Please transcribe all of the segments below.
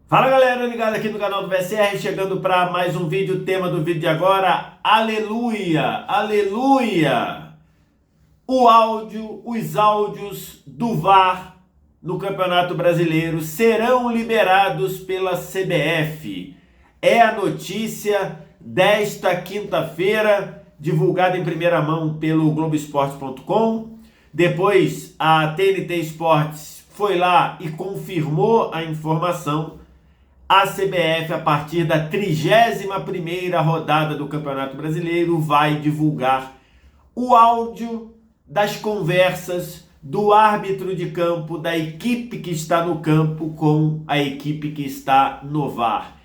Fala galera, ligado aqui no canal do VSR, chegando para mais um vídeo. O tema do vídeo de agora, aleluia, aleluia! Os áudios do VAR no Campeonato Brasileiro serão liberados pela CBF. É a notícia desta quinta-feira, divulgada em primeira mão pelo Globoesporte.com. Depois a TNT Esportes foi lá e confirmou a informação. A CBF, a partir da 31ª rodada do Campeonato Brasileiro, vai divulgar o áudio das conversas do árbitro de campo, da equipe que está no campo com a equipe que está no VAR.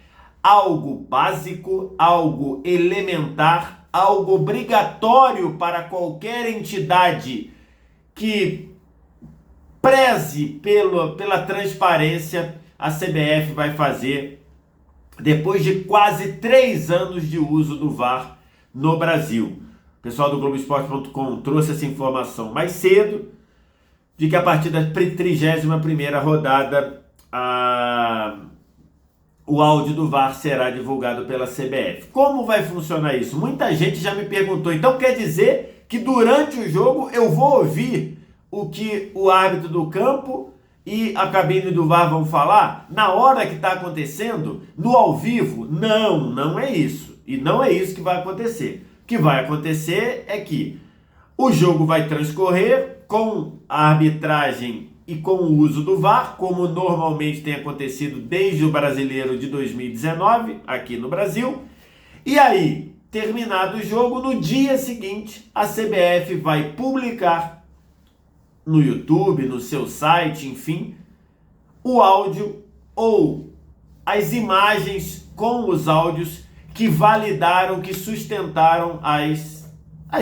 Algo básico, algo elementar, algo obrigatório para qualquer entidade que preze pela transparência. A CBF vai fazer depois de quase 3 anos de uso do VAR no Brasil. O pessoal do Globoesporte.com trouxe essa informação mais cedo, de que a partir da 31ª rodada o áudio do VAR será divulgado pela CBF. Como vai funcionar isso? Muita gente já me perguntou, então quer dizer que durante o jogo eu vou ouvir o que o árbitro do campo e a cabine do VAR vão falar na hora que está acontecendo, no ao vivo? Não é isso. E não é isso que vai acontecer. O que vai acontecer é que o jogo vai transcorrer com a arbitragem e com o uso do VAR, como normalmente tem acontecido desde o Brasileiro de 2019, aqui no Brasil. E aí, terminado o jogo, no dia seguinte, a CBF vai publicar no YouTube, no seu site, enfim, o áudio ou as imagens com os áudios que validaram, que sustentaram as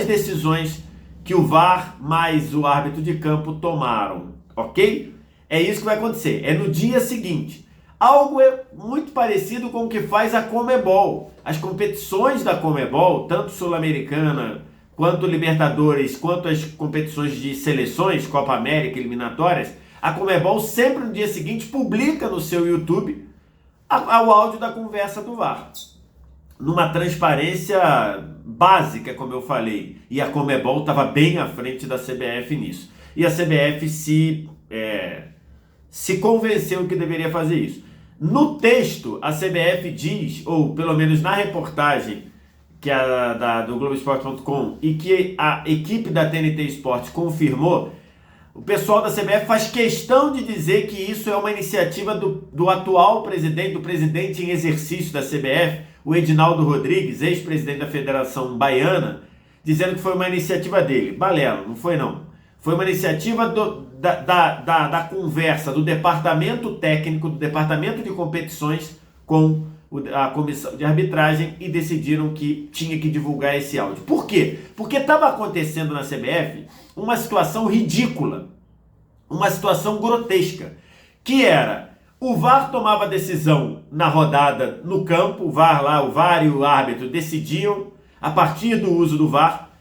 decisões que o VAR mais o árbitro de campo tomaram, ok? É isso que vai acontecer, é no dia seguinte. Algo muito parecido com o que faz a Conmebol. As competições da Conmebol, tanto sul-americana, quanto Libertadores, quanto as competições de seleções, Copa América, eliminatórias, a Conmebol sempre no dia seguinte publica no seu YouTube o áudio da conversa do VAR. Numa transparência básica, como eu falei. E a Conmebol estava bem à frente da CBF nisso. E a CBF se convenceu que deveria fazer isso. No texto, a CBF diz, ou pelo menos na reportagem, que é do Globoesporte.com, e que a equipe da TNT Esportes confirmou, o pessoal da CBF faz questão de dizer que isso é uma iniciativa do atual presidente, do presidente em exercício da CBF, o Edinaldo Rodrigues, ex-presidente da Federação Baiana, dizendo que foi uma iniciativa dele. Balela, não foi não. Foi uma iniciativa da conversa do departamento técnico, do departamento de competições com a comissão de arbitragem, e decidiram que tinha que divulgar esse áudio. Por quê? Porque estava acontecendo na CBF uma situação ridícula, uma situação grotesca, que era, o VAR tomava decisão na rodada no campo, o VAR e o árbitro decidiam a partir do uso do VAR,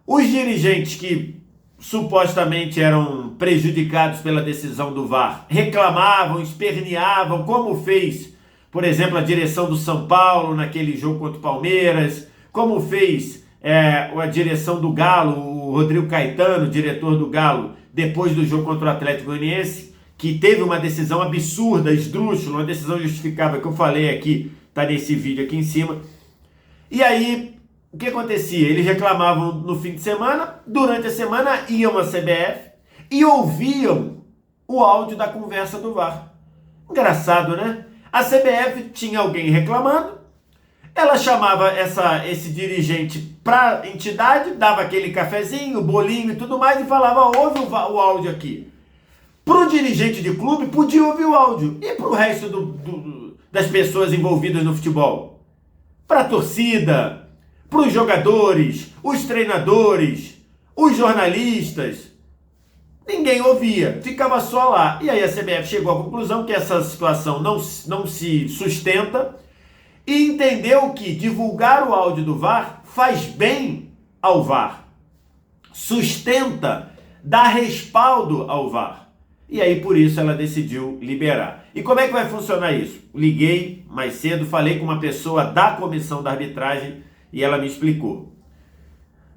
os dirigentes que supostamente eram prejudicados pela decisão do VAR reclamavam, esperneavam, como fez, por exemplo, a direção do São Paulo naquele jogo contra o Palmeiras, como fez a direção do Galo, o Rodrigo Caetano, diretor do Galo, depois do jogo contra o Atlético Goianiense, que teve uma decisão absurda, esdrúxula, uma decisão justificável, que eu falei aqui, está nesse vídeo aqui em cima. E aí, o que acontecia? Eles reclamavam no fim de semana, durante a semana iam à CBF e ouviam o áudio da conversa do VAR. Engraçado, né? A CBF tinha alguém reclamando, ela chamava esse dirigente para a entidade, dava aquele cafezinho, bolinho e tudo mais, e falava, ouve o áudio aqui. Para o dirigente de clube, podia ouvir o áudio. E para o resto das pessoas envolvidas no futebol? Para a torcida, para os jogadores, os treinadores, os jornalistas, ninguém ouvia, ficava só lá. E aí a CBF chegou à conclusão que essa situação não se sustenta e entendeu que divulgar o áudio do VAR faz bem ao VAR, sustenta, dá respaldo ao VAR. e aí por isso ela decidiu liberar. E como é que vai funcionar isso? Liguei mais cedo, falei com uma pessoa da comissão da arbitragem e ela me explicou.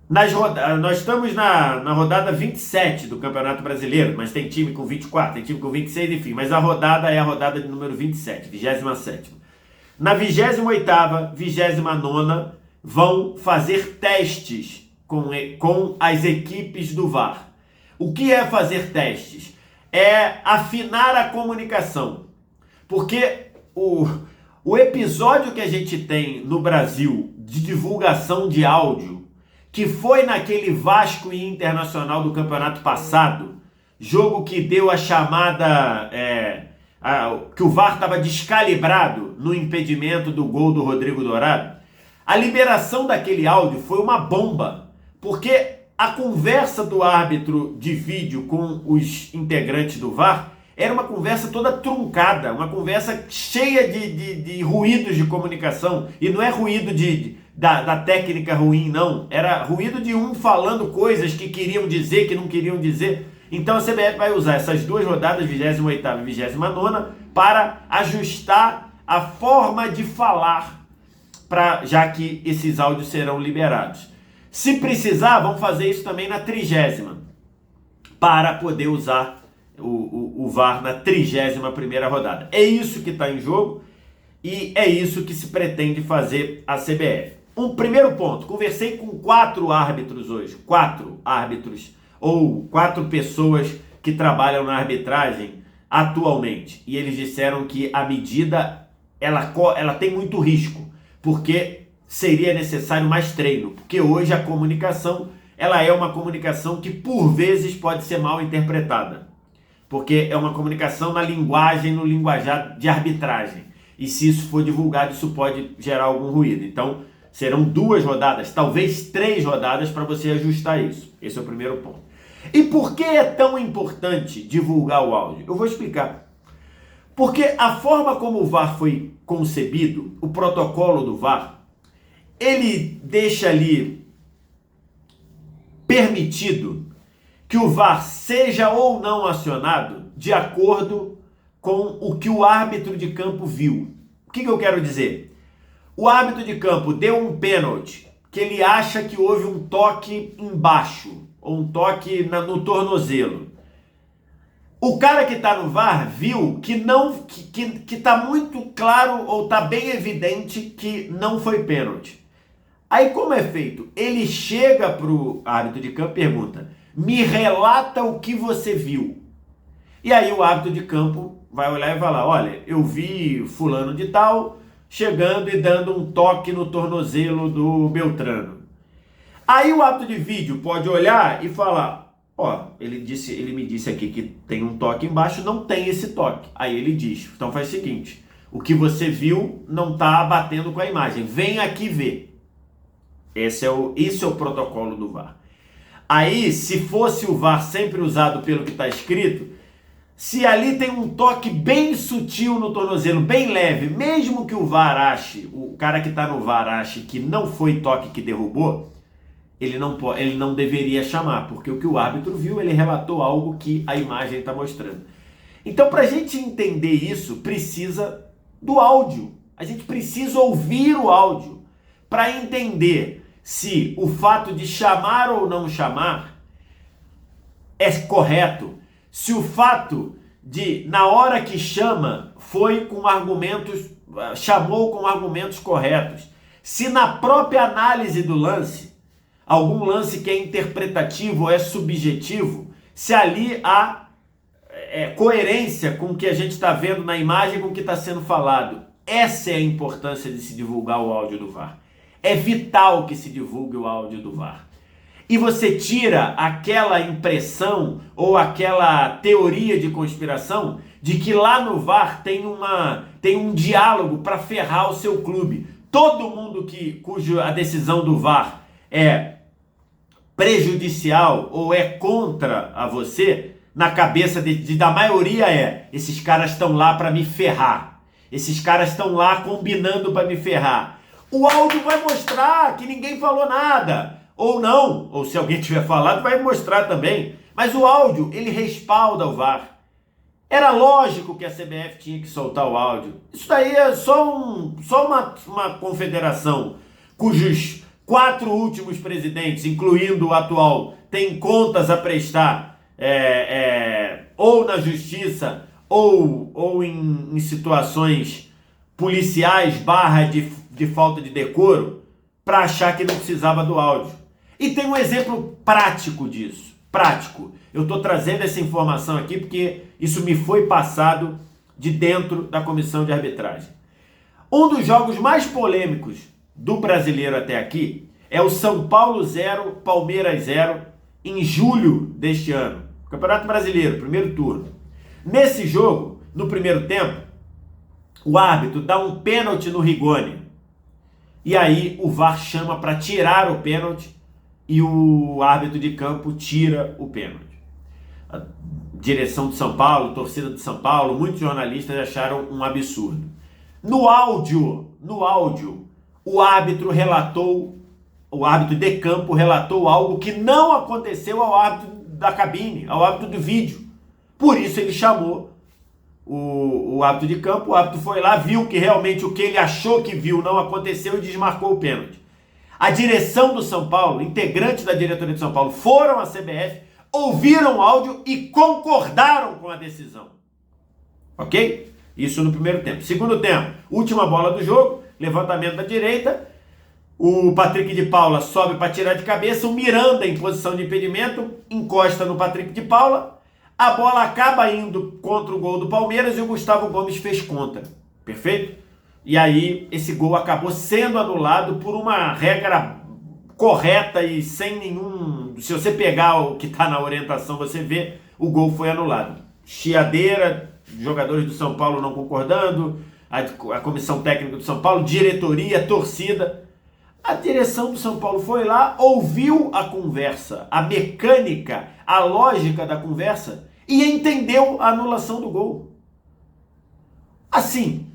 Nós estamos na rodada 27 do Campeonato Brasileiro, mas tem time com 24, tem time com 26, enfim, mas a rodada é a rodada de número 27, 27ª. Na 28ª, 29ª, vão fazer testes com as equipes do VAR. O que é fazer testes? É afinar a comunicação. Porque o episódio que a gente tem no Brasil de divulgação de áudio, que foi naquele Vasco e Internacional do campeonato passado, jogo que deu a chamada, que o VAR estava descalibrado no impedimento do gol do Rodrigo Dourado, a liberação daquele áudio foi uma bomba, porque a conversa do árbitro de vídeo com os integrantes do VAR era uma conversa toda truncada, uma conversa cheia de ruídos de comunicação, e não é ruído da técnica ruim, não. Era ruído de um falando coisas que queriam dizer, que não queriam dizer. Então a CBF vai usar essas duas rodadas, 28ª e 29ª, para ajustar a forma de falar, já que esses áudios serão liberados. Se precisar, vão fazer isso também na 30ª, para poder usar o VAR na 31ª rodada. É isso que está em jogo e é isso que se pretende fazer a CBF. Um primeiro ponto, conversei com 4 árbitros hoje, 4 árbitros ou 4 pessoas que trabalham na arbitragem atualmente, e eles disseram que a medida ela tem muito risco, porque seria necessário mais treino, porque hoje a comunicação ela é uma comunicação que por vezes pode ser mal interpretada, porque é uma comunicação na linguagem, no linguajar de arbitragem, e se isso for divulgado, isso pode gerar algum ruído. Então serão 2 rodadas, talvez 3 rodadas para você ajustar isso. Esse é o primeiro ponto. E por que é tão importante divulgar o áudio? Eu vou explicar. Porque a forma como o VAR foi concebido, o protocolo do VAR, ele deixa ali permitido que o VAR seja ou não acionado de acordo com o que o árbitro de campo viu. O que eu quero dizer? O árbitro de campo deu um pênalti, que ele acha que houve um toque embaixo, ou um toque no tornozelo. O cara que está no VAR viu que está muito claro, ou está bem evidente que não foi pênalti. Aí como é feito? Ele chega para o árbitro de campo e pergunta: me relata o que você viu. E aí o árbitro de campo vai olhar e falar: olha, eu vi fulano de tal chegando e dando um toque no tornozelo do Beltrano. Aí o árbitro de vídeo pode olhar e falar: ó, ele me disse aqui que tem um toque embaixo, não tem esse toque. Aí ele diz: então faz o seguinte, o que você viu não está batendo com a imagem, vem aqui ver. Esse é o protocolo do VAR. Aí, se fosse o VAR sempre usado pelo que está escrito, se ali tem um toque bem sutil no tornozelo, bem leve, mesmo que o cara que está no VAR ache que não foi toque que derrubou, ele não deveria chamar, porque o que o árbitro viu, ele relatou algo que a imagem está mostrando. Então, para a gente entender isso, precisa do áudio. A gente precisa ouvir o áudio para entender se o fato de chamar ou não chamar é correto, se o fato de, na hora que chama, chamou com argumentos corretos, se na própria análise do lance, algum lance que é interpretativo ou é subjetivo, se ali há coerência com o que a gente está vendo na imagem com o que está sendo falado. Essa é a importância de se divulgar o áudio do VAR. É vital que se divulgue o áudio do VAR. E você tira aquela impressão ou aquela teoria de conspiração de que lá no VAR tem um diálogo para ferrar o seu clube. Todo mundo cuja decisão do VAR é prejudicial ou é contra a você, na cabeça da maioria esses caras estão lá para me ferrar. Esses caras estão lá combinando para me ferrar. O áudio vai mostrar que ninguém falou nada. Ou não, ou se alguém tiver falado, vai mostrar também. Mas o áudio, ele respalda o VAR. Era lógico que a CBF tinha que soltar o áudio. Isso daí é só uma confederação cujos 4 últimos presidentes, incluindo o atual, têm contas a prestar ou na justiça ou em situações policiais de falta de decoro, para achar que não precisava do áudio. E tem um exemplo prático disso. Prático. Eu estou trazendo essa informação aqui porque isso me foi passado de dentro da comissão de arbitragem. Um dos jogos mais polêmicos do brasileiro até aqui é o São Paulo 0, Palmeiras 0, em julho deste ano. Campeonato Brasileiro, primeiro turno. Nesse jogo, no primeiro tempo, o árbitro dá um pênalti no Rigoni. E aí o VAR chama para tirar o pênalti e o árbitro de campo tira o pênalti. A direção de São Paulo, torcida de São Paulo, muitos jornalistas acharam um absurdo. No áudio, o árbitro de campo relatou algo que não aconteceu ao árbitro da cabine, ao árbitro do vídeo. Por isso ele chamou o árbitro de campo, o árbitro foi lá, viu que realmente o que ele achou que viu não aconteceu e desmarcou o pênalti. A direção do São Paulo, integrantes da diretoria de São Paulo, foram à CBF, ouviram o áudio e concordaram com a decisão. Ok? Isso no primeiro tempo. Segundo tempo, última bola do jogo, levantamento da direita, o Patrick de Paula sobe para tirar de cabeça, o Miranda em posição de impedimento, encosta no Patrick de Paula, a bola acaba indo contra o gol do Palmeiras e o Gustavo Gomes fez contra. Perfeito? E aí esse gol acabou sendo anulado por uma regra correta e sem nenhum... Se você pegar o que está na orientação, você vê, o gol foi anulado. Chiadeira, jogadores do São Paulo não concordando, a comissão técnica do São Paulo, diretoria, torcida. A direção do São Paulo foi lá, ouviu a conversa, a mecânica, a lógica da conversa e entendeu a anulação do gol. Assim,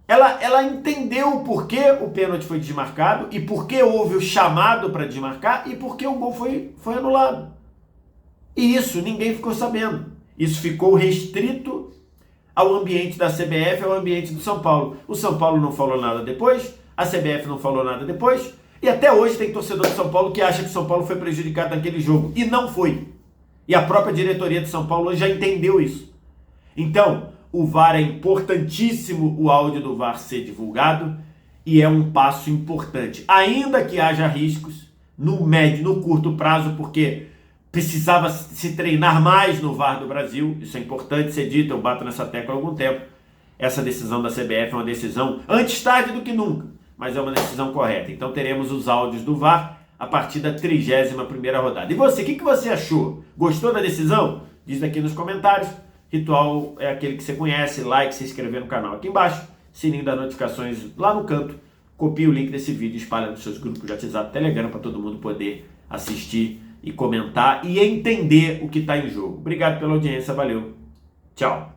ela entendeu por que o pênalti foi desmarcado e por que houve o chamado para desmarcar e por que o gol foi anulado. E isso ninguém ficou sabendo. Isso ficou restrito ao ambiente da CBF, ao ambiente do São Paulo. O São Paulo não falou nada depois, a CBF não falou nada depois, e até hoje tem torcedor de São Paulo que acha que o São Paulo foi prejudicado naquele jogo, e não foi. E a própria diretoria de São Paulo já entendeu isso. Então, o VAR é importantíssimo, o áudio do VAR ser divulgado, e é um passo importante. Ainda que haja riscos no médio, no curto prazo, porque precisava se treinar mais no VAR do Brasil, isso é importante ser dito, eu bato nessa tecla há algum tempo. Essa decisão da CBF é uma decisão antes tarde do que nunca, mas é uma decisão correta. Então teremos os áudios do VAR a partir da 31ª rodada. E você, o que você achou? Gostou da decisão? Diz aqui nos comentários. Ritual é aquele que você conhece, like, se inscrever no canal aqui embaixo, sininho das notificações lá no canto. Copie o link desse vídeo e espalha nos seus grupos de WhatsApp, Telegram, para todo mundo poder assistir e comentar e entender o que está em jogo. Obrigado pela audiência, valeu, tchau.